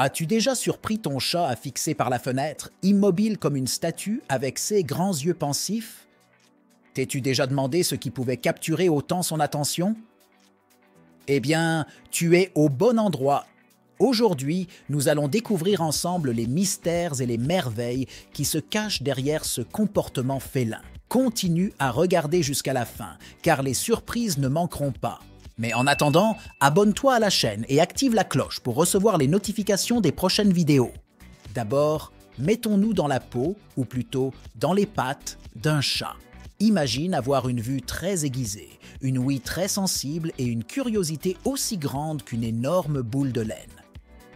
As-tu déjà surpris ton chat à fixer par la fenêtre, immobile comme une statue avec ses grands yeux pensifs? T'es-tu déjà demandé ce qui pouvait capturer autant son attention? Eh bien, tu es au bon endroit. Aujourd'hui, nous allons découvrir ensemble les mystères et les merveilles qui se cachent derrière ce comportement félin. Continue à regarder jusqu'à la fin, car les surprises ne manqueront pas. Mais en attendant, abonne-toi à la chaîne et active la cloche pour recevoir les notifications des prochaines vidéos. D'abord, mettons-nous dans la peau, ou plutôt dans les pattes, d'un chat. Imagine avoir une vue très aiguisée, une ouïe très sensible et une curiosité aussi grande qu'une énorme boule de laine.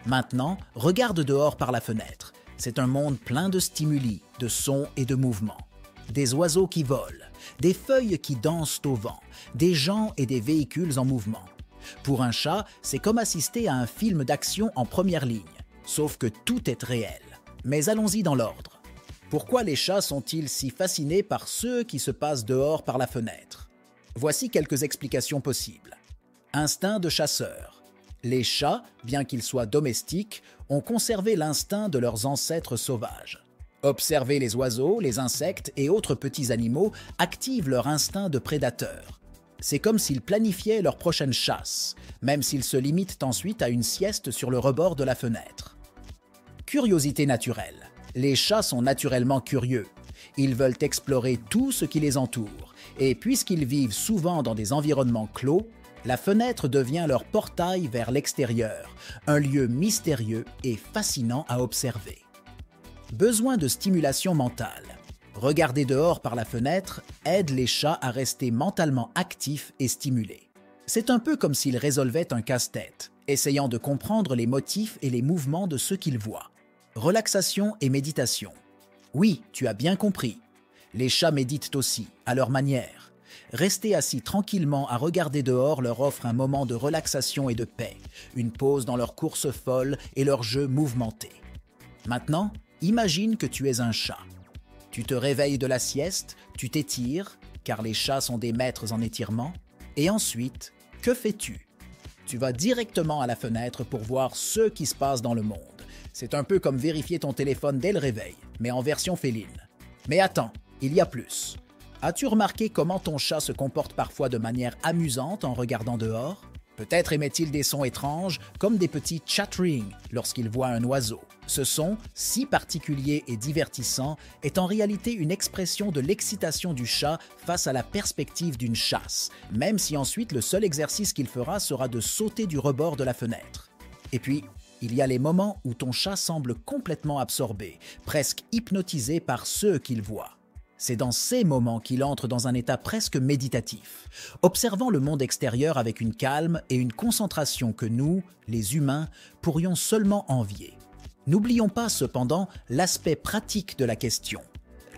Maintenant, regarde dehors par la fenêtre. C'est un monde plein de stimuli, de sons et de mouvements. Des oiseaux qui volent, des feuilles qui dansent au vent, des gens et des véhicules en mouvement. Pour un chat, c'est comme assister à un film d'action en première ligne, sauf que tout est réel. Mais allons-y dans l'ordre. Pourquoi les chats sont-ils si fascinés par ceux qui se passent dehors par la fenêtre? Voici quelques explications possibles. Instinct de chasseur. Les chats, bien qu'ils soient domestiques, ont conservé l'instinct de leurs ancêtres sauvages. Observer les oiseaux, les insectes et autres petits animaux active leur instinct de prédateur. C'est comme s'ils planifiaient leur prochaine chasse, même s'ils se limitent ensuite à une sieste sur le rebord de la fenêtre. Curiosité naturelle. Les chats sont naturellement curieux. Ils veulent explorer tout ce qui les entoure, et puisqu'ils vivent souvent dans des environnements clos, la fenêtre devient leur portail vers l'extérieur, un lieu mystérieux et fascinant à observer. Besoin de stimulation mentale. Regarder dehors par la fenêtre aide les chats à rester mentalement actifs et stimulés. C'est un peu comme s'ils résolvaient un casse-tête, essayant de comprendre les motifs et les mouvements de ceux qu'ils voient. Relaxation et méditation. Oui, tu as bien compris. Les chats méditent aussi, à leur manière. Rester assis tranquillement à regarder dehors leur offre un moment de relaxation et de paix, une pause dans leur course folle et leur jeu mouvementé. Maintenant, imagine que tu es un chat. Tu te réveilles de la sieste, tu t'étires, car les chats sont des maîtres en étirement, et ensuite, que fais-tu? Tu vas directement à la fenêtre pour voir ce qui se passe dans le monde. C'est un peu comme vérifier ton téléphone dès le réveil, mais en version féline. Mais attends, il y a plus. As-tu remarqué comment ton chat se comporte parfois de manière amusante en regardant dehors? Peut-être émet-il des sons étranges, comme des petits chatterings lorsqu'il voit un oiseau. Ce son, si particulier et divertissant, est en réalité une expression de l'excitation du chat face à la perspective d'une chasse, même si ensuite le seul exercice qu'il fera sera de sauter du rebord de la fenêtre. Et puis, il y a les moments où ton chat semble complètement absorbé, presque hypnotisé par ceux qu'il voit. C'est dans ces moments qu'il entre dans un état presque méditatif, observant le monde extérieur avec une calme et une concentration que nous, les humains, pourrions seulement envier. N'oublions pas cependant l'aspect pratique de la question.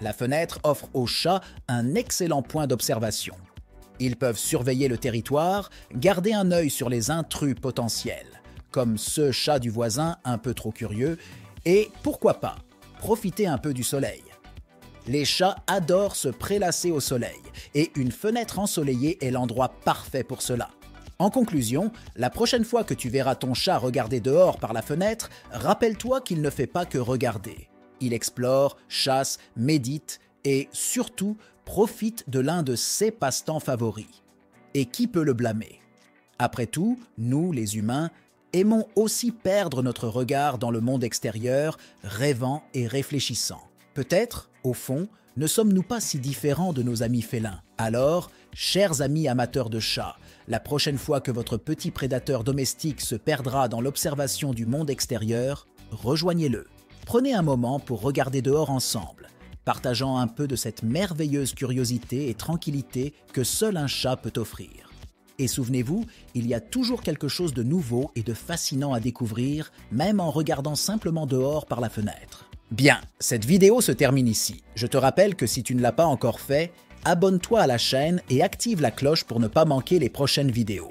La fenêtre offre aux chats un excellent point d'observation. Ils peuvent surveiller le territoire, garder un œil sur les intrus potentiels, comme ce chat du voisin un peu trop curieux, et pourquoi pas, profiter un peu du soleil. Les chats adorent se prélasser au soleil et une fenêtre ensoleillée est l'endroit parfait pour cela. En conclusion, la prochaine fois que tu verras ton chat regarder dehors par la fenêtre, rappelle-toi qu'il ne fait pas que regarder. Il explore, chasse, médite et surtout profite de l'un de ses passe-temps favoris. Et qui peut le blâmer? Après tout, nous, les humains, aimons aussi perdre notre regard dans le monde extérieur, rêvant et réfléchissant. Peut-être, au fond, ne sommes-nous pas si différents de nos amis félins? Alors, chers amis amateurs de chats, la prochaine fois que votre petit prédateur domestique se perdra dans l'observation du monde extérieur, rejoignez-le. Prenez un moment pour regarder dehors ensemble, partageant un peu de cette merveilleuse curiosité et tranquillité que seul un chat peut offrir. Et souvenez-vous, il y a toujours quelque chose de nouveau et de fascinant à découvrir, même en regardant simplement dehors par la fenêtre. Bien, cette vidéo se termine ici. Je te rappelle que si tu ne l'as pas encore fait, abonne-toi à la chaîne et active la cloche pour ne pas manquer les prochaines vidéos.